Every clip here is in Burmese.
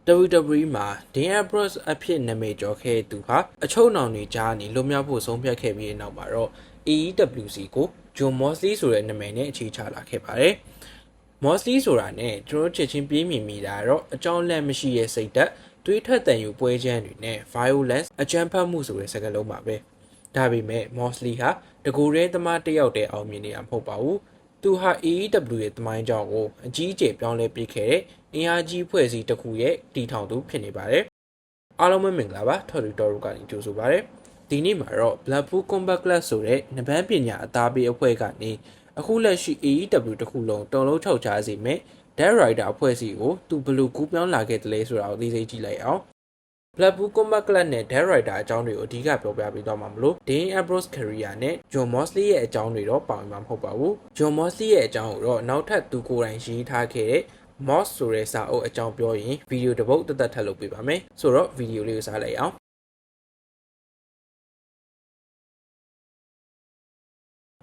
WWE မှာ Dean Ambrose အဖြစ်နာမည်ကျော်ခဲ့သူဟာအချုပ်နှောင်တွေကြားနေလွတ်မြောက်ဖို့ဆုံးဖြတ်ခဲ့ပြီးတဲ့နောက်မှာတော့ AEWC ကို Jon Moxley ဆိုတဲ့နာမည်နဲ့အခြေချလာခဲ့ပါတယ်။ Moxley ဆိုတာနဲ့ကျွန်တော်ချက်ချင်းပြေးမြင်မိတာတော့အကြောင်းလန့်မရှိရဲ့စိတ်ဓာတ်တွေးထွက်တန်ယူပွဲချမ်းတွေနဲ့ violence အကြမ်းဖက်မှုဆိုတဲ့စကားလုံးပါပဲ။ဒါပေမဲ့ Moxley ဟာတကူရဲသမားတစ်ယောက်တည်းအောင်မြင်နေတာမဟုတ်ပါဘူး။သူဟာ AEW ရဲ့သမိုင်းကြောင်းကိုအကြီးအကျယ်ပြောင်းလဲပေးခဲ့တဲ့အင်အားကြီးဖွဲ့စည်းတစ်ခုရဲ့တည်ထောင်သူဖြစ်နေပါတယ်။အားလုံးပဲမင်္ဂလာပါထော်ရီတော်တို့ကနေကြိုဆိုပါရစေ။ဒီနေ့မှာတော့ Blackpool Combat Club ဆိုတဲ့နဘန်းပညာအသားပေးအဖွဲ့ကနေအခုလက်ရှိ AEW တစ်ခုလုံးတုံလုံးချုပ်ချစေမဲ့ Dead Rider အဖွဲ့အစည်းကိုသူဘယ်လိုကူးပြောင်းလာခဲ့တယ်လဲဆိုတာကိုသိစိတ်ကြည့်လိုက်အောင်။ Blackpool Combat Club နဲ့ Dead Rider အကြောင်းတွေကိုအဓိကပြောပြပေးသွားမှာမလို့ Dean Ambrose career နဲ့ Jon Moxley ရဲ့အကြောင်းတွေတော့ပါဝင်မှာမဟုတ်ပါဘူး။ Jon Moxley ရဲ့အကြောင်းကိုတော့နောက်ထပ်သူကိုယ်တိုင်ရေးထားခဲ့တဲ့ Mox ဆိုတဲ့စာအုပ်အကြောင်းပြောရင်ဗီဒီယိုတစ်ပုဒ်တက်ထပ်လုပ်ပေးပါမယ်။ဆိုတော့ဗီဒီယိုလေးကိုစားလိုက်အောင်။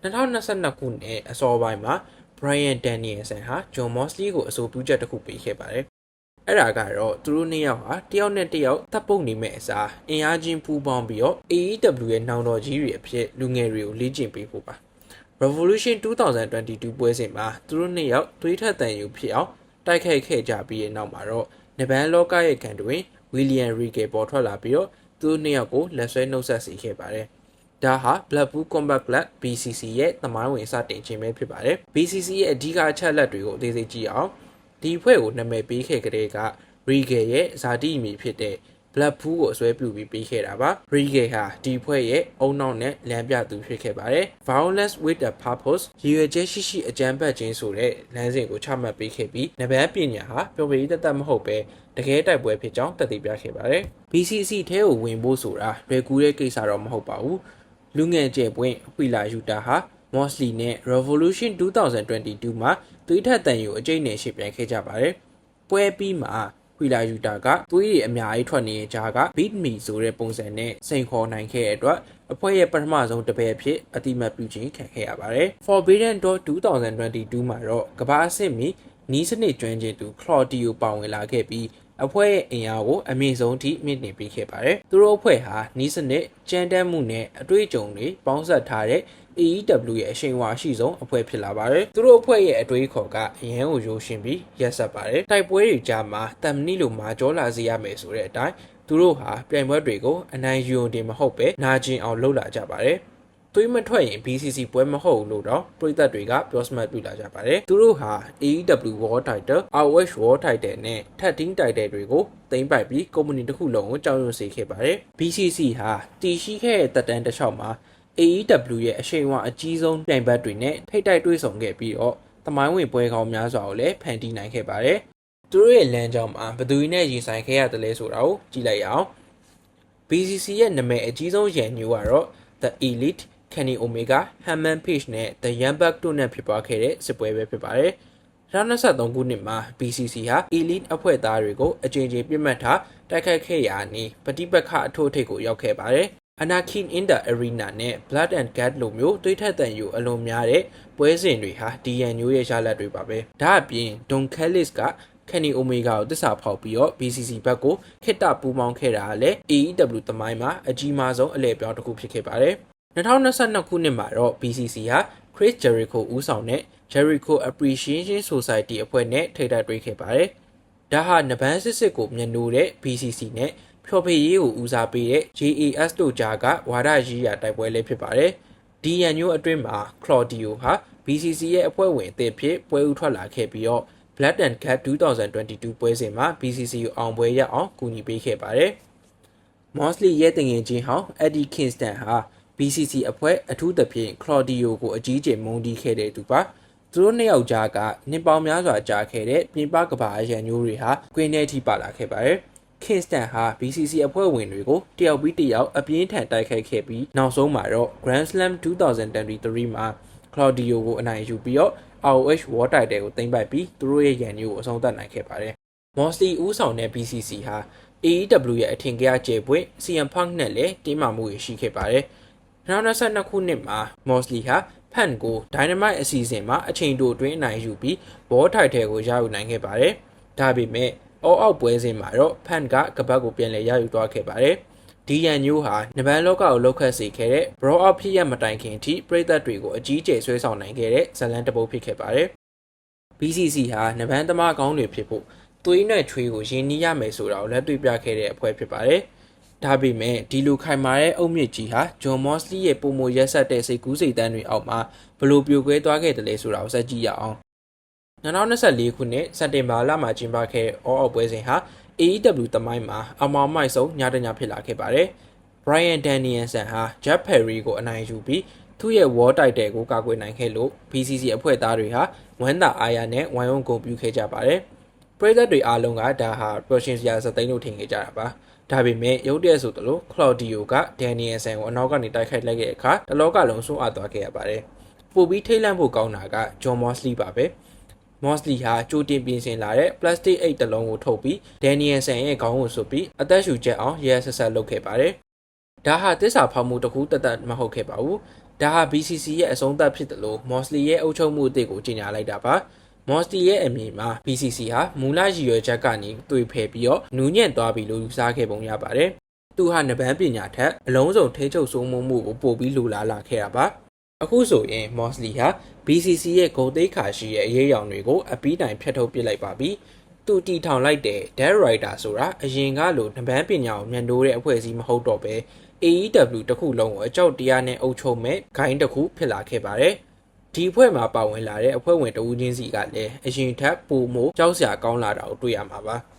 2022ခုနှစ်အစောပိုင်းမှာ Bryan Danielson ဟာ Jon Moxley ကိုအဆိုပြုချက်တစ်ခုပေးခဲ့ပါတယ်။အဲ့ဒါကတော့သူတို့နှစ်ယောက်ဟာတယောက်နဲ့တယောက်တပ်ပုတ်နေမဲ့အစားအင်အားချင်းပူးပေါင်းပြီးတော့ AEW ရဲ့နောင်တော်ကြီးတွေအဖြစ်လူငယ်တွေကိုလေ့ကျင့်ပေးဖို့ပါ။ Revolution 2022ပွဲစဉ်မှာသူတို့နှစ်ယောက်သွေးထွက်တန်ယူဖြစ်အောင်တိုက်ခိုက်ခဲ့ကြပြီးတဲ့နောက်မှာတော့နဘန်းလောကရဲ့ခံတွင် William Regal ပေါ်ထွက်လာပြီးတော့သူတို့နှစ်ယောက်ကိုလက်ဆွဲနှုတ်ဆက်စေခဲ့ပါတယ်။ဒါဟာ Blackpool Combat Club BCC ရဲ့သမိုင်းဝင်စတင်ခြင်းပဲဖြစ်ပါတယ်။ BCC ရဲ့အဓိကအချက်လက်တွေကိုအသေးစိတ်ကြည့်အောင်ဒီဖွဲ့ကိုနာမည်ပေးခဲ့ကြတဲ့က Regal ရဲ့ဇာတိအမည်ဖြစ်တဲ့ Blackpool ကိုအစွဲပြုပြီးပေးခဲ့တာပါ။ Regal ဟာဒီဖွဲ့ရဲ့အုံနောက်နဲ့လမ်းပြသူဖြစ်ခဲ့ပါတယ်။ Violence with a Purpose ရည်ရွယ်ချက်ရှိရှိအကြမ်းဖက်ခြင်းဆိုတဲ့လမ်းစဉ်ကိုချမှတ်ပေးခဲ့ပြီးနဘန်းပညာဟာပျော်ပြရေးတသက်မဟုတ်ပဲတကယ်တိုက်ပွဲဖြစ်ကြောင်းသက်သေပြခဲ့ပါတယ်။ BCC ထဲကိုဝင်ဖို့ဆိုတာလွယ်ကူတဲ့ကိစ္စတော့မဟုတ်ပါဘူး။လူငယ်ကျယ်ပွင့်ဝီလာယူတာဟာ Moxley နဲ့ Revolution 2022မှာသွေးထက်တန်ယူအကျိတ်နဲ့ရှေ့ပြန်ခဲ့ကြပါတယ်။ပွဲပြီးမှာဝီလာယူတာကသွေးတွေအများကြီးထွက်နေတဲ့ကြားက Beat Me ဆိုတဲ့ပုံစံနဲ့စိန်ခေါ်နိုင်ခဲ့တဲ့အတွက်အဖွဲ့ရဲ့ပထမဆုံးတပည့်အဖြစ်အတိမတ်ပြုခြင်းခံခဲ့ရပါတယ်။ Forbidden Door 2022မှာတော့ကမ္ဘာအဆင့်မီနီးစနစ်ကျွမ်းကျင်သူ Claudio ပါဝင်လာခဲ့ပြီးအဖွဲ့ရဲ့အင်အားကိုအမြင့်ဆုံးထိမြင့်တင်ပေးခဲ့ပါတယ်။သူတို့အဖွဲ့ဟာနီးစနစ်ကြမ်းတမ်းမှုနဲ့အတွေ့အကြုံတွေပေါင်းစပ်ထားတဲ့ AEW ရဲ့အရှိန်အဝါရှိဆုံးအဖွဲ့ဖြစ်လာပါတယ်။သူတို့အဖွဲ့ရဲ့အတွေးခေါ်ကအရန်ကိုရိုးရှင်းပြီးရက်ဆက်ပါတယ်။တိုက်ပွဲတွေကြားမှာတမ်မနီလိုမာကြောလာစေရမယ်ဆိုတဲ့အတိုင်းသူတို့ဟာပြိုင်ပွဲတွေကိုအနိုင်ယူုံတင်မဟုတ်ပဲနာကျင်အောင်လုပ်လာကြပါတယ်။သွေးမထွက်ရင် BCC ပွဲမဟုတ်လို့တော့ပရိသတ်တွေကပြောစမှတ်ပြလာကြပါတယ်။သူတို့ဟာ AEW World Title, ROH World Title နဲ့ Tag Team Title တွေကိုသိမ်းပိုက်ပြီးကုမ္ပဏီတစ်ခုလုံးကိုကြောက်ရွံ့စေခဲ့ပါတယ်။ BCC ဟာတည်ရှိခဲ့တဲ့တပ်တန်းတစ်လျှောက်မှာ AEW ရဲ့အရှိန်အဝါအကြီးဆုံးပြိုင်ဘက်တွေနဲ့ထိပ်တိုက်တွေ့ဆုံခဲ့ပြီးတော့သမိုင်းဝင်ပွဲကောင်းများစွာကိုလည်းဖန်တီးနိုင်ခဲ့ပါတယ်။သူတို့ရဲ့လမ်းကြောင်းမှာဘယ်သူနဲ့ရင်ဆိုင်ခဲ့ရတယ်လဲဆိုတာကိုကြည့်လိုက်အောင်။ BCC ရဲ့နာမည်အကြီးဆုံးရန်ညိုကတော့ The Elite, Kenny Omega, Hangman Page နဲ့ The Young Bucks တို့နဲ့ဖြစ်ပွားခဲ့တဲ့စစ်ပွဲပဲဖြစ်ပါတယ်။2023ခုနှစ်မှာ BCC ဟာ Elite အဖွဲ့သားတွေကိုအကြိမ်ကြိမ်ပြစ်မှတ်ထားတိုက်ခိုက်ခဲ့ရာနေပဋိပက္ခအထိုးအထိပ်ကိုရောက်ခဲ့ပါတယ်။ Anarchy in the Arena နဲ့ Blood and Guts လိုမျိုးသွေးထက်သန်ယူအလွန်များတဲ့ပွဲစဉ်တွေဟာဒီရန်ညိုရဲ့ရလဒ်တွေပါပဲ။ဒါအပြင် Don Callis ကKenny Omega ကိုတစ္ဆာဖောက်ပြီးတော့ BCC ဘက်ကိုခစ်တပူးပေါင်းခဲ့တာကလည်း AEW သမိုင်းမှာအကြီးမားဆုံးအလဲပြောင်းတစ်ခုဖြစ်ခဲ့ပါတယ်။2022ခုနှစ်မှာတော့ BCC ဟာ Chris Jericho ဦးဆောင်တဲ့ Jericho Appreciation Society အဖွဲ့နဲ့ထိပ်တိုက်တွေ့ခဲ့ပါတယ်။ဒါဟာနဘန်းစစ်ကိုမျက်နှိုးတဲ့ BCC နဲ့ဖျော်ဖြေရေးကိုဦးစားပေးတဲ့ JAS တို့ကြားကဝါဒရေးရာတိုက်ပွဲလေးဖြစ်ပါတယ်။ဒီရန်ညိုအတွင်းမှာ Claudio ဟာ BCC ရဲ့အဖွဲ့ဝင်အသစ်ဖြစ်ပွဲဦးထွက်လာခဲ့ပြီးတော့ Blood and Guts 2022ပွဲစဉ်မှာ BCC ကိုအောင်ပွဲရအောင်ကူညီပေးခဲ့ပါတယ်။ Moxley ရဲ့တငယ်ချင်းဟောင်း Eddie Kingston ဟာ BCC အဖွဲ့အထူးသဖြင့် Claudio ကိုအကြီးကျယ်မုန်းတီးခဲ့တဲ့သူပါ။သူတို့နှစ်ယောက်ကြားကနှစ်ပေါင်းများစွာကြာခဲ့တဲ့ပြင်ပကမ္ဘာအရန်ညိုတွေဟာကွင်းထဲထိပါလာခဲ့ပါတယ်။ Kingston ဟာ BCC အဖွဲ့ဝင်တွေကိုတယောက်ပြီးတယောက်အပြင်းထန်တိုက်ခိုက်ခဲ့ပြီးနောက်ဆုံးမှာတော့ Grand Slam 2023မှာ Claudio ကိုအနိုင်ယူပြီးတော့ ROH World Title ကိုသိမ်းပိုက်ပြီးသူတို့ရဲ့ရန်ညိုကိုအဆုံးသတ်နိုင်ခဲ့ပါတယ်။ Moxley ဦးဆောင်တဲ့ BCC ဟာ AEW ရဲ့အထင်ကရကျယ်ပွင့် CM Punk နဲ့လည်းတင်းမာမှုရှိခဲ့ပါတယ်။2022ခုနှစ်မှာ Moxley ဟာ Punk ကို Dynamite အစီအစဉ်မှာအချိန်တိုအတွင်းအနိုင်ယူပြီး World Title ကိုရယူနိုင်ခဲ့ပါတယ်။ဒါပေမဲ့ အော်အောက်ပွဲစဉ်မှာတော့ဖန်ကကပတ်ကိုပြန်လည်ရယူသွားခဲ့ပါတယ်ဒီရန်ညိုးဟာနဗန်လောကကိုလောက်ခတ်စေခဲ့တဲ့ Brawl Out ဖြစ်ရမတိုင်ခင်အထိပရိသတ်တွေကိုအကြီးကျယ်ဆွဲဆောင်နိုင်ခဲ့တဲ့ဇလန်တပုတ်ဖြစ်ခဲ့ပါတယ် BCC ဟာနဗန်သမားကောင်းတွေဖြစ်ဖို့သွေးနဲ့ချွေးကိုရင်းနှီးရမယ်ဆိုတာကိုလက်တွေ့ပြခဲ့တဲ့အဖွဲ့ဖြစ်ပါတယ်ဒါပေမဲ့ဒီလိုခိုင်မာတဲ့အုတ်မြစ်ကြီးဟာဂျွန်မော့စလီရဲ့ပုံမရက်ဆက်တဲ့စိတ်ကူးစိတ်တန်းတွေအောက်မှာဘလို့ပြိုကွဲသွားခဲ့တယ်လဲဆိုတာကိုစက်ကြည့်ရအောင်2024ခုနှစ်စက်တင်ဘာလမှာကျင်းပခဲ့တဲ့အော်အောက်ပွဲစဉ်ဟာ AEW သမိုင်းမှာအမောင်မိုက်ဆုံးညတညဖြစ်လာခဲ့ပါတယ်။ Bryan Danielson ဟာ Jeff Perry ကိုအနိုင်ယူပြီးသူ့ရဲ့ World Title ကိုကာကွယ်နိုင်ခဲ့လို့ BCC အဖွဲ့သားတွေဟာဝမ်းသာအားရနဲ့ဝိုင်းဝန်းဂုဏ်ပြုခဲ့ကြပါတယ်။ပရိသတ်တွေအားလုံးကဒါဟာ Production စရာစသိန်းလို့ထင်ခဲ့ကြတာပါ။ဒါပေမဲ့ရုပ်တရက်ဆိုသလို Claudio က Danielson ကိုအနောက်ကနေတိုက်ခိုက်လိုက်တဲ့အခါတလောကလုံးဆုံးအပ်သွားခဲ့ရပါတယ်။ပိုပြီးထိတ်လန့်ဖို့ကောင်းတာက Jon Moxley ပါပဲ။ Moxley ဟာကြိုတင်ပြင်ဆင်လာတဲ့ plastic 8တလုံးကိုထုတ်ပြီး Danielson ရဲ့ခေါင်းကိုဆွပြီးအသက်ရှူချက်အောင်ရဲဆက်ဆက်လုပ်ခဲ့ပါတယ်။ဒါဟာတစ္ဆာဖောက်မှုတစ်ခုတသက်မဟုတ်ခဲ့ပါဘူး။ဒါဟာ BCC ရဲ့အဆုံးသတ်ဖြစ်တယ်လို့ Moxley ရဲ့အုပ်ချုပ်မှုအသစ်ကိုကြေညာလိုက်တာပါ။ Moxley ရဲ့အမည်မှာ BCC ဟာမူလရည်ရွယ်ချက်ကနေတွေ့ဖယ်ပြီးတော့နူးညံ့သွားပြီလို့ယူဆခဲ့ပုံရပါတယ်။သူဟာနဗန်းပညာထက်အလုံးစုံထိချုပ်စိုးမိုးမှုကိုပို့ပြီးလိုလားလာခဲ့တာပါ။အခုဆိုရင် Moxley ဟာ BCC ရဲ့ဂုဏ်သိက္ခာရှိတဲ့အရေးအယောင်တွေကိုအပီးတိုင်ဖျက်ထုတ်ပစ်လိုက်ပါပြီ။သူတီထောင်လိုက်တဲ့ Dead Rider ဆိုတာအရင်ကလိုနဗန်းပညာကိုမြန်တိုးတဲ့အဖွဲ့အစည်းမဟုတ်တော့ဘဲ AEW တစ်ခုလုံးကိုအကြောက်တရားနဲ့အုပ်ချုပ်မဲ့ဂိုင်းတစ်ခုဖြစ်လာခဲ့ပါတယ်။ဒီအဖွဲ့မှာပါဝင်လာတဲ့အဖွဲ့ဝင်တဦးချင်းစီကလည်းအရင်ထက်ပိုမိုကြောက်စရာကောင်းလာတာကိုတွေ့ရမှာပါ။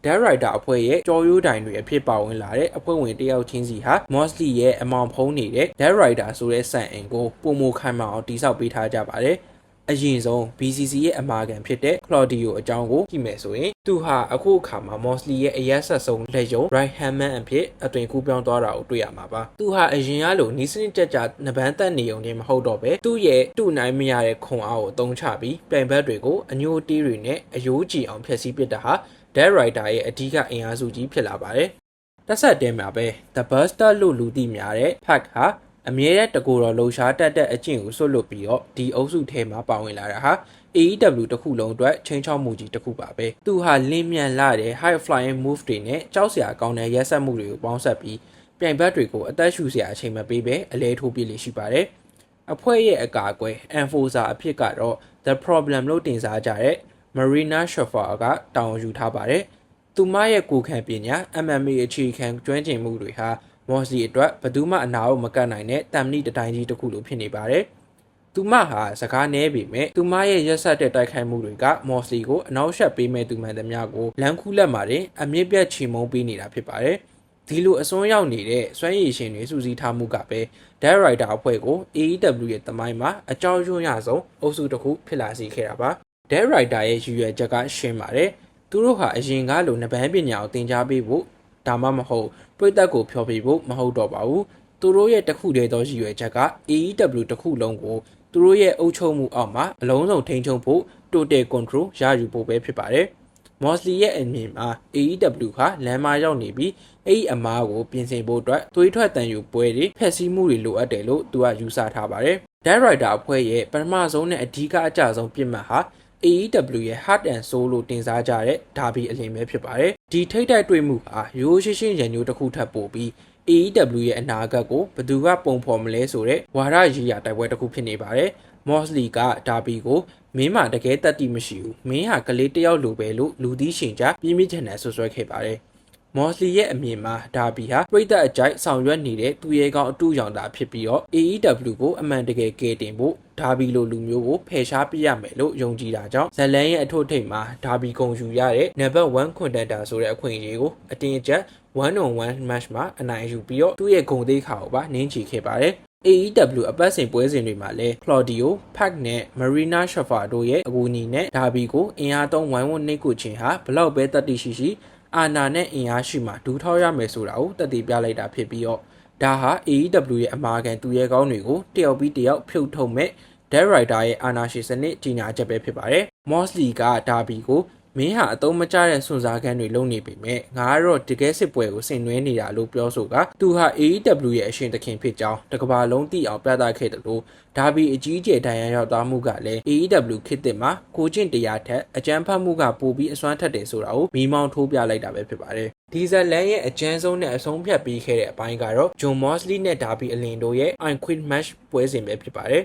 Dead Rider အဖွဲ့ရဲ့ကြော်ရိုးတိုင်တွေအဖြစ်ပါဝင်လာတဲ့အဖွဲ့ဝင်တယောက်ချင်းစီဟာ Moxley ရဲ့အမောင်ဖုံးနေတဲ့ Dead Rider ဆိုတဲ့စံအိမ်ကိုပုံမခိုင်မာအောင်တိစောက်ပေးထားကြပါတယ်။အရင်ဆုံး BCC ရဲ့အမာခံဖြစ်တဲ့ Claudio အကြောင်းကိုကြည့်မယ်ဆိုရင်သူဟာအခုအခါမှာ Moxley ရဲ့အရက်ဆက်ဆုံးလက်ရုံ Right Hand Man အဖြစ်အသွင်ကူးပြောင်းသွားတာကိုတွေ့ရမှာပါ။သူဟာအရင်ကလိုနီးစနစ်ကြကြနဗန်းသက်နေုံနဲ့မဟုတ်တော့ပဲသူ့ရဲ့တူနိုင်မရတဲ့ခွန်အားကိုအသုံးချပြီးပြိုင်ဘက်တွေကိုအညိုတီးတွေနဲ့အယိုးကြည်အောင်ဖျက်ဆီးပစ်တာဟာDead Rider ရဲ့အဓိကအင်အားစုကြီးဖြစ်လာပါတယ်။တစ်ဆက်တည်းမှာပဲ The Buster လို့လူသိများတဲ့ Pac ဟာအမြဲတမ်းတကူတော်လှူရှားတတ်တဲ့အကျင့်ကိုဆွတ်လွတ်ပြီးတော့ဒီအုပ်စုထဲမှာပါဝင်လာတာဟာ AEW တစ်ခုလုံးအတွက်ချိန်ချောက်မှုကြီးတစ်ခုပါပဲ။သူဟာလင်းမြန်လာတဲ့ high flying move တွေနဲ့ကြောက်စရာကောင်းတဲ့ရက်ဆက်မှုတွေကိုပေါင်းစပ်ပြီးပြိုင်ဘက်တွေကိုအသက်ရှူစရာအချိန်မပေးဘဲအလဲထိုးပြလေရှိပါတယ်။အဖွဲ့ရဲ့အကာအကွယ် Enforcer အဖြစ်ကတော့ The Problem လို့တင်စားကြတဲ့Marina Shafir ကတာဝန်ယူထားပါတယ်။သူမရဲ့ကိုခံပညာ MMA အခြေခံကျွမ်းကျင်မှုတွေဟာ Moxley အတွက်ဘယ်သူမှအနာကိုမကတ်နိုင်တဲ့တမ်နီတတိုင်းကြီးတစ်ခုလိုဖြစ်နေပါတယ်။သူမဟာစကားနည်းပေမဲ့သူမရဲ့ရက်ဆက်တဲ့တိုက်ခိုက်မှုတွေက Moxley ကိုအနောက်ရှက်ပေးမဲ့သူမှန်သမျှကိုလမ်းခူးလက်မှာတင်အမြင့်ပြတ်ချီမုံပေးနေတာဖြစ်ပါတယ်။ဒီလိုအစွန်းရောက်နေတဲ့စွမ်းရည်ရှင်တွေစူးစီးထားမှုကပဲ Dead Rider အဖွဲ့ကို AEW ရဲ့သမိုင်းမှာအကြောင်းရင်းရဆုံးအုပ်စုတစ်ခုဖြစ်လာစေခဲ့တာပါ။ Dead Rider ရဲ့ရည်ရွယ်ချက်ကရှင်းပါတယ်။သူတို့ဟာအရင်ကလိုနဗန်းပညာကိုသင်ကြားပေးဖို့ဒါမှမဟုတ်ပရိသတ်ကိုဖျော်ဖြေဖို့မဟုတ်တော့ပါဘူး။သူတို့ရဲ့တစ်ခုတည်းသောရည်ရွယ်ချက်က AEW တစ်ခုလုံးကိုသူတို့ရဲ့အုပ်ချုပ်မှုအောက်မှာအလုံးစုံထိန်းချုပ်ဖို့ Total Control ရယူဖို့ပဲဖြစ်ပါတယ်။ Moxley ရဲ့အမြင်မှာ AEW ဟာလမ်းမရောက်နေပြီးအဲ့ဒီအမားကိုပြင်ဆင်ဖို့အတွက်သွေးထွက်တန်ယူပွဲတွေဖျက်ဆီးမှုတွေလိုအပ်တယ်လို့သူကယူဆထားပါတယ်။ Dead Rider အဖွဲ့ရဲ့ပထမဆုံးနဲ့အဓိကအကျဆုံးပြစ်မှတ်ဟာ AEW ရဲ့ Heart and Soul လို့တင်စားကြတဲ့ဒါဘီအလင်းပဲဖြစ်ပါတယ်။ဒီထိတ်တိုက်တွေ့မှုဟာရိုးရှင်းရှင်းရန်ညိုးတစ်ခုထပ်ပို့ပြီး AEW ရဲ့အနာဂတ်ကိုဘယ်သူကပုံဖော်မလဲဆိုတဲ့ဝါဒရေးရာတိုက်ပွဲတစ်ခုဖြစ်နေပါတယ်။ Moxley ကဒါဘီကိုမင်းမတကယ်တတ်တိမရှိဘူး။မင်းဟာကလေးတစ်ယောက်လိုပဲလို့လူသိရှင်ကြားပြင်းပြင်းထန်ထန်ဆွဆွဲခဲ့ပါတယ်။ Moxley ရဲ့အမြင်မှာဒါဘီဟာပရိသတ်အကြိုက်ဆောင်ရွက်နေတဲ့သူရဲကောင်းအတူရောင်တာဖြစ်ပြီးတော့ AEW ကိုအမှန်တကယ်ကယ်တင်ဖို့ဒါဘီလိုလူမျိုးကိုဖယ်ရှားပြရမယ်လို့ယုံကြည်တာကြောင့်ဇလန်ရဲ့အထွတ်ထိပ်မှာဒါဘီဂုံယူရတဲ့ number 1 contender ဆိုတဲ့အခွင့်အရေးကိုအတင်းအကျပ် 1-on-1 match မှာအနိုင်ယူပြီးတော့သူ့ရဲ့ဂုဏ်သိက္ခာကိုပါနင်းချခဲ့ပါတယ်။ AEW အပတ်စဉ်ပွဲစဉ်တွေမှာလည်း Claudio, Pac နဲ့ Marina Shafir တို့ရဲ့အကူအညီနဲ့ဒါဘီကိုအင်အားသုံးဝိုင်းဝန်းနှိပ်ကွခြင်းဟာဘလောက်ပဲတတ်သိရှိအာနာနဲ့အင်အားရှိမှဒူးထောက်ရမယ်ဆိုတာကိုတည်ပြလိုက်တာဖြစ်ပြီးတော့ဒါဟာ AEW ရဲ့အမာခံသူရဲကောင်းတွေကိုတယောက်ပြီးတယောက်ဖြုတ်ထုတ်မဲ့Dead Rider ရဲ့အာနာရှင်စနစ်ကြီးညာချက်ပဲဖြစ်ပါတယ်။ Moxley ကဒါဘီကို မင်းဟာအတုံးမကျတဲ့စွန့်စားခန်းတွေလုပ်နေပေမဲ့ငါကတော့တကယ်စစ်ပွဲကိုဆင်နွှဲနေတာလို့ပြောဆိုကသူဟာ AEW ရဲ့အရှင်သခင်ဖြစ်ကြောင်းတစ်ကမ္ဘာလုံးသိအောင်ပြသခဲ့တယ်လို့ဒါဘီအကြီးကျယ်ဒဏ်ရာရောက်သွားမှုကလည်း AEW ခေတ်သစ်မှာကိုကျင့်တရားထက်အကြမ်းဖက်မှုကပိုပြီးအစွမ်းထက်တယ်ဆိုတာကိုမီးမောင်းထိုးပြလိုက်တာပဲဖြစ်ပါတယ်ဒီဇလန်ရဲ့အကျဉ်းဆုံးနဲ့အဆုံးဖြတ်ပြီးခဲ့တဲ့အပိုင်းကတော့ဂျွန်မော့စလီနဲ့ဒါဘီအလင်တို့ရဲ့ I Quit Match ပွဲစဉ်ပဲဖြစ်ပါတယ်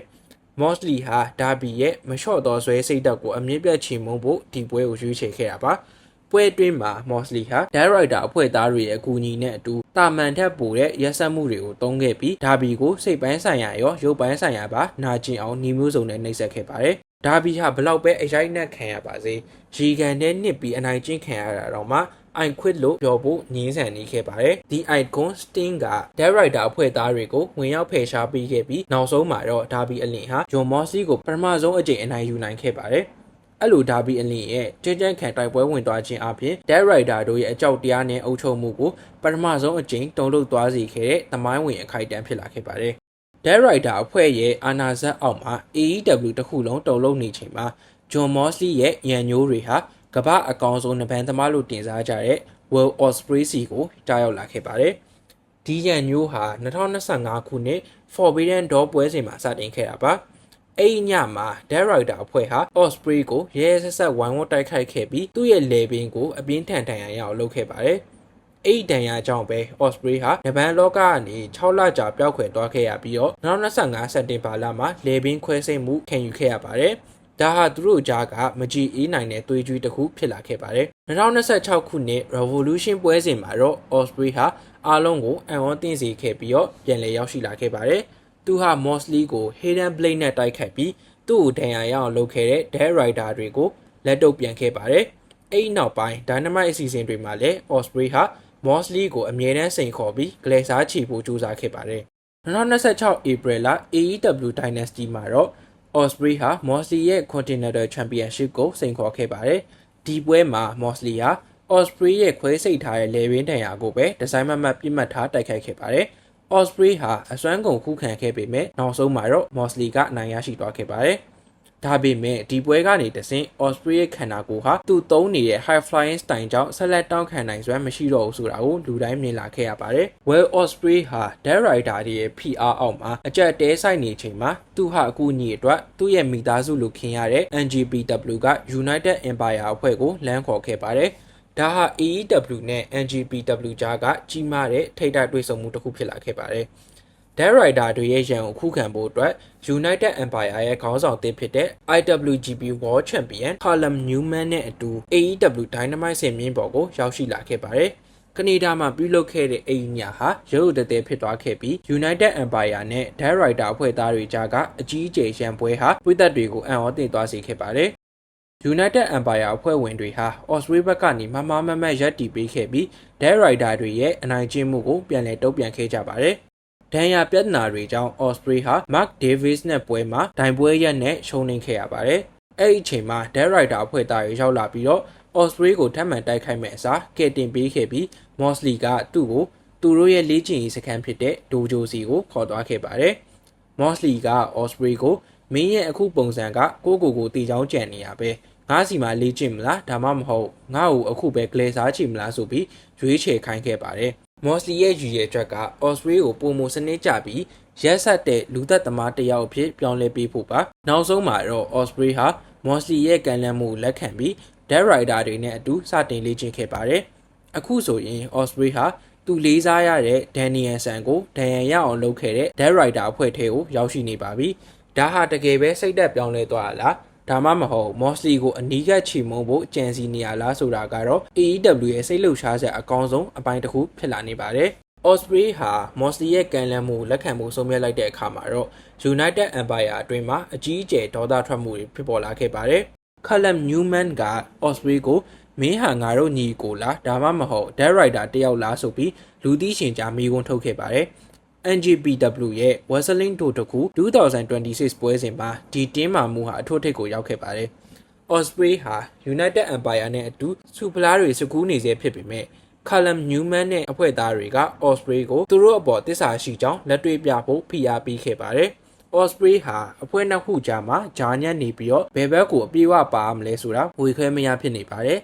မော့စလီဟာဒါဘီရဲ့မလျှော့သောဆွဲစိတ်ဓာတ်ကိုအမြင့်ပြတ်ချေမှုန်းဖို့ဒီပွဲကိုရွေးချယ်ခဲ့တာပါပွဲတွင်းမှာမော့စလီဟာဒါရိုက်တာအဖွဲ့သားတွေရဲ့အကူအညီနဲ့အတူတာမန်ထက်ပိုတဲ့ရက်စက်မှုတွေကိုတုံးခဲ့ပြီးဒါဘီကိုစိတ်ပိုင်းဆိုင်ရာရောရုပ်ပိုင်းဆိုင်ရာပါနာကျင်အောင်ညီမျိုးစုံနဲ့နှိပ်စက်ခဲ့ပါတယ်ဒါဘီဟာဘလောက်ပဲအရိုက်နှက်ခံရပါစေရီကန်နဲ့နစ်ပြီးအနိုင်ကျင့်ခံရတာတော့မှI quit လို့ပြောဖို့ငြင်းဆန်နေခဲ့ပါတယ်။ The Icon Sting က Director အဖွဲ့သားတွေကိုဝင်ရောက်ဖယ်ရှားပေးခဲ့ပြီးနောက်ဆုံးမှာတော့ဒါဘီအလင်ဟာဂျွန်မော့စီကိုပထမဆုံးအကြိမ်အနိုင်ယူနိုင်ခဲ့ပါတယ်။အဲ့လိုဒါဘီအလင်ရဲ့ကြမ်းကြမ်းခံတိုက်ပွဲဝင်သွားခြင်းအပြင် Director တို့ရဲ့အကြောက်တရားနဲ့အုပ်ချုပ်မှုကိုပထမဆုံးအကြိမ်တုံ့လုပ်သွားစေခဲ့တဲ့သမိုင်းဝင်အခိုက်အတန့်ဖြစ်လာခဲ့ပါတယ်။ Director အဖွဲ့ရဲ့အာဏာစက်အောက်မှာ AEW တစ်ခုလုံးတုံ့လုပ်နေချိန်မှာဂျွန်မော့စီရဲ့ရန်ညိုးတွေဟာကမ္ဘာအကောင်ဆုံးနဘန်သမားလို့တင်စားကြတဲ့ Will Ospreay စီကိုကြားရောက်လာခဲ့ပါတယ်။ဒီရန်ညိုးဟာ2025ခုနှစ် Forbidden Door ပွဲစဉ်မှာစတင်ခဲ့တာပါ။အဲ့ဒီညမှာ Director အဖွဲ့ဟာ Ospreay ကိုရဲရဲဆက်ဆက်ဝိုင်းဝန်းတိုက်ခိုက်ခဲ့ပြီးသူ့ရဲ့လေပင်ကိုအပြင်းထန်ဒဏ်ရာရအောင်လုပ်ခဲ့ပါတယ်။အဲ့ဒီဒဏ်ရာကြောင့်ပဲ Ospreay ဟာနဘန်လောကကနေ6လကြာပျောက်ကွယ်သွားခဲ့ရပြီးတော့2025စက်တင်ဘာလမှာလေပင်ခွဲစိတ်မှုခံယူခဲ့ရပါတယ်။ဒါဟာသူတို့ကြားကမကြည်အေးနိုင်တဲ့သွေးကြွေးတစ်ခုဖြစ်လာခဲ့ပါတယ်2026ခုနှစ် Revolution ပွဲစဉ်မှာတော့ Ospreay ဟာအားလုံးကိုအံ့ဩသင့်စေခဲ့ပြီးတော့ပြန်လည်ရောက်ရှိလာခဲ့ပါတယ်သူဟာ Moxley ကို Hidden Blade နဲ့တိုက်ခိုက်ပြီးသူ့ကိုဒဏ်ရာရအောင်လုပ်ခဲ့တဲ့ Dead Rider တွေကိုလက်တုပ်ပြန်ခဲ့ပါတယ်အဲ့ဒီနောက်ပိုင်း Dynamite အစီအစဉ်တွေမှာလည်း Ospreay ဟာ Moxley ကိုအမြဲတမ်းစိန်ခေါ်ပြီးဂလဲစားချီဖို့ကြိုးစားခဲ့ပါတယ်2026 April လ AEW Dynasty မှာတော့Ospreay ဟာ Moxley ရဲ့ Continental Championship ကိုစိန်ခေါ်ခဲ့ပါတယ်။ဒီပွဲမှာ Moxley ဟာ Ospreay ရဲ့ခွဲစိတ်ထားတဲ့လေပင်တန်ရာကိုပဲဒီဇိုင်းမမတ်ပြစ်မှတ်ထားတိုက်ခိုက်ခဲ့ပါတယ်။ Ospreay ဟာအစွမ်းကုန်ခုခံခဲ့ပေမဲ့နောက်ဆုံးမှာတော့ Moxley ကအနိုင်ရရှိသွားခဲ့ပါတယ်။ဒါပေမဲ့ဒီပွဲကနေတဆင့် Ospreay ရဲ့ခန္ဓာကိုယ်ဟာသူ့သုံးနေတဲ့ High Flying Style ကြောင့်ဆက်လက်တောင်းခံနိုင်စွမ်းမရှိတော့ဘူးဆိုတာကိုလူတိုင်းမြင်လာခဲ့ရပါတယ်။ Will Ospreay ဟာ Dead Rider ရဲ့ PR အောက်မှာအကြက်တဲဆိုင်နေချိန်မှာသူဟာအကူအညီအတွက်သူ့ရဲ့မိသားစုလူခင်ရတဲ့ NGPW က United Empire အဖွဲ့ကိုလမ်းခေါ်ခဲ့ပါတယ်။ဒါဟာ AEW နဲ့ NGPW ကြားကကြီးမားတဲ့ထိပ်တိုက်တွေ့ဆုံမှုတစ်ခုဖြစ်လာခဲ့ပါတယ်။ Dead Rider တွေရဲ့ရန်ကိုခုခံဖို့အတွက် United Empire ရဲ့ခေါင်းဆောင်သစ်ဖြစ်တဲ့ IWGP World Champion Callum Newman နဲ့အတူ AEW Dynamite ဆင်မြင့်ပေါ်ကိုရောက်ရှိလာခဲ့ပါတယ်။ကနေဒါမှာပြုလုပ်ခဲ့တဲ့အိမ်ညာဟာရုပ်ရည်တည်ဖြစ်သွားခဲ့ပြီး United Empire နဲ့ Dead Rider အဖွဲ့သားတွေကြားကအကြီးအကျယ်ရန်ပွဲဟာပြည်သက်တွေကိုအံ့ဩသင့်သွားစေခဲ့ပါတယ်။ United Empire အဖွဲ့ဝင်တွေဟာ Ospreay ဘက်ကနေမမမတ်ရပ်တည်ပေးခဲ့ပြီး Dead Rider တွေရဲ့အနိုင်ကျင့်မှုကိုပြန်လည်တုံ့ပြန်ခဲ့ကြပါတယ်။ဒဏ်ရာပြဿနာတွေကြောင့် Ospreay ဟာ Mark Davis နဲ့ပွဲမှာဒိုင်ပွဲရက်နဲ့ရှုံးနိမ့်ခဲ့ရပါတယ်။အဲ့ဒီအချိန်မှာ Dead Rider အဖွဲ့သားတွေရောက်လာပြီးတော့ Ospreay ကိုထပ်မံတိုက်ခိုက်မဲ့အစားကယ်တင်ပေးခဲ့ပြီး Moxley ကသူ့ကိုသူတို့ရဲ့လေ့ကျင့်ရေးစခန်းဖြစ်တဲ့ Dojo စီကိုခေါ်သွားခဲ့ပါတယ်။ Moxley က Ospreay ကိုမင်းရဲ့အခုပုံစံကကိုတီချောင်းကြံနေရပဲငါးစီမှာလေ့ကျင့်မလားဒါမှမဟုတ်ငါ့ကိုအခုပဲဂလဲစားချင်မလားဆိုပြီးရွေးချယ်ခိုင်းခဲ့ပါတယ်Moxley ရဲ့ရည်ရွယ်ချက်က Ospreay ကိုပုံမစနစ်ကျပြီးရက်ဆက်တဲ့လူသက်သမားတစ်ယောက်အဖြစ်ပြောင်းလဲပေးဖို့ပါနောက်ဆုံးမှာတော့ Ospreay ဟာ Moxley ရဲ့ကံလန့်မှုလက်ခံပြီး Dead Rider တွေနဲ့အတူစတင်လေ့ကျင့်ခဲ့ပါတယ်အခုဆိုရင် Ospreay ဟာသူလေးစားရတဲ့ Danielson ကိုဒဏ်ရာရအောင်လုပ်ခဲ့တဲ့ Dead Rider အဖွဲ့ထဲကိုရောက်ရှိနေပါပြီဒါဟာတကယ်ပဲစိတ်သက်ပြောင်းလဲသွားတာလားဒါမှမဟုတ် Moxley ကိုအနီးကပ်ချီမုံဖို့ကြံစီနေရလားဆိုတာကတော့ AEW ရဲ့စိတ်လှုပ်ရှားစရာအကောင်းဆုံးအပိုင်းတစ်ခုဖြစ်လာနေပါတယ်။ Ospreay ဟာ Moxley ရဲ့ကံလန့်မှုလက်ခံမှုဆုံးဖြတ်လိုက်တဲ့အခါမှာတော့ United Empire အတွင်းမှာအကြီးအကျယ်ဒေါသထွက်မှုတွေဖြစ်ပေါ်လာခဲ့ပါတယ်။ Callum Newman က Ospreay ကိုမင်းဟာငါတို့ညီကိုလားဒါမှမဟုတ် Dead Rider တယောက်လားဆိုပြီးလူသိရှင်ကြားမိကုန်းထုတ်ခဲ့ပါတယ်။ NGPW ရဲ့ Wrestling တို့တခု2026ပွဲစဉ်မှာဒီတင်းမာမှုဟာအထွတ်ထိပ်ကိုရောက်ခဲ့ပါတယ်။ Ospreay ဟာ United Empire နဲ့အတူစူပလာတွေစကူးနေစေဖြစ်ပေမဲ့ Callum Newman နဲ့အဖွဲ့သားတွေက Ospreay ကိုသူတို့အပေါ်တစ္ဆာရှိကြောင်းလက်တွေ့ပြဖို့ဖိအားပေးခဲ့ပါတယ် Osprey ဟာအဖွဲ့နှစ်ခုကြားမှာဂျာညက်နေပြီးတော့ဘယ်ဘက်ကိုအပြေးဝပါမလဲဆိုတာဝေခွဲမရဖြစ်နေပါတယ်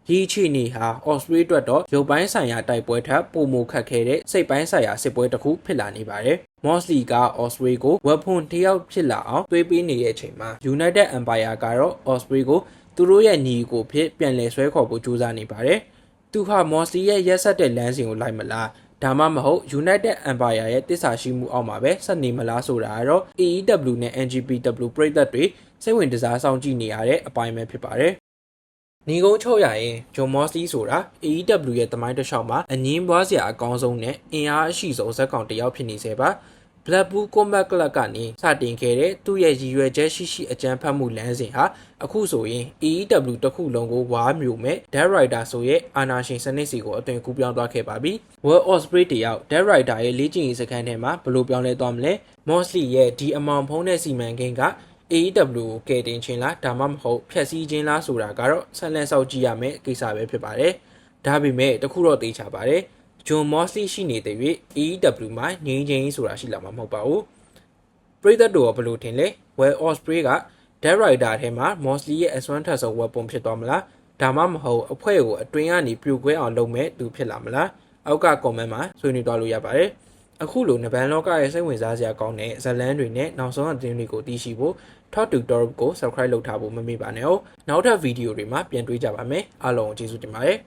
ဒီအခြေအနေဟာ Osprey အတွက်တော့ရုပ်ပိုင်းဆိုင်ရာတိုက်ပွဲထက်ပိုမိုခက်ခဲတဲ့စိတ်ပိုင်းဆိုင်ရာစစ်ပွဲတစ်ခုဖြစ်လာနေပါတယ်။ Mosley က Osprey ကိုဝက်ဖွန်တစ်ယောက်ဖြစ်လာအောင်တွေးပေးနေတဲ့အချိန်မှာ United Empire ကတော့ Osprey ကိုသူတို့ရဲ့ညီကိုဖြစ်ပြန်လည်ဆွဲခေါ်ဖို့ကြိုးစားနေပါတယ်။သူဟာ Mosley ရဲ့ရက်ဆက်တဲ့လမ်းစဉ်ကိုလိုက်မလားဒါမှမဟုတ် United Empire ရဲ့တစ္ဆာရှိမှုအောက်မှာပဲဆက်နေမလားဆိုတာကတော့ AEW နဲ့ NGPW ပရိသတ်တွေစိတ်ဝင်စားစောင့်ကြည့်နေရတဲ့အပိုင်းပဲဖြစ်ပါတယ်။ညီကုန်းချုပ်ရရင် Jon Mosley ဆိုတာ AEW ရဲ့သမိုင်းတစ်လျှောက်မှာအငင်းပွားစရာအကောင်းဆုံးနဲ့အင်အားအရှိဆုံးဇက်ကောင်တစ်ယောက်ဖြစ်နေစေပါ။ Blackpool Combat Club ကနေစတင်ခဲ့တဲ့သူ့ရဲ့ရည်ရွယ်ချက်ရှိအကြမ်းဖက်မှုလမ်းစဉ်ဟာအခုဆိုရင် AEW တစ်ခုလုံးကိုဝါမျိုးမဲ့ Dead Rider ဆိုရဲ့အာဏာရှင်စနစ်စီကိုအသွင်ကူးပြောင်းသွားခဲ့ပါပြီ။ Will Ospreay တယောက် Dead Rider ရဲ့လေ့ကျင့်ရေးစခန်းထဲမှာဘယ်လိုပြောင်းလဲသွားမလဲ။ Mosley ရဲ့ဒီအမောင်ဖုံးတဲ့စီမံကိန်းက AEW ကိုကယ်တင်ခြင်းလားဒါမှမဟုတ်ဖျက်ဆီးခြင်းလားဆိုတာကတော့ဆက်လက်စောင့်ကြည့်ရမယ့်ကိစ္စပဲဖြစ်ပါတယ်။ဒါပေမဲ့တခုတော့သိချပါတယ်။ Jon Mosley ရှိနေတဲ့၍ AEW မှာငြိမ်းချမ်းရေးဆိုတာရှိလာမှာမဟုတ်ပါဘူး။ပရိသတ်တို့ကဘယ်လိုထင်လဲ။ Will Ospreay က Dead Rider ထဲမှာ Mosley ရဲ့အစွမ်းထက်ဆုံး weapon ဖြစ်သွားမလား။ဒါမှမဟုတ်အဖွဲ့ကိုအတွင်းကနေပြိုကွဲအောင်လုပ်မဲ့သူဖြစ်လာမလား။အောက်က comment မှာဆွေးနွေးသွားလို့ရပါတယ်။အခုလိုနဗန်လောကရဲ့စိတ်ဝင်စားစရာကောင်းတဲ့ဇာတ်လမ်းတွေနဲ့နောက်ဆုံးအသတင်းတွေကိုသိရှိဖို့ Talk to Torb ကို subscribe လုပ်ထားဖို့မမေ့ပါနဲ့။နောက်ထပ်ဗီဒီယိုတွေမှာပြန်တွေ့ကြပါမယ်။အားလုံးကိုကျေးဇူးတင်ပါတယ်။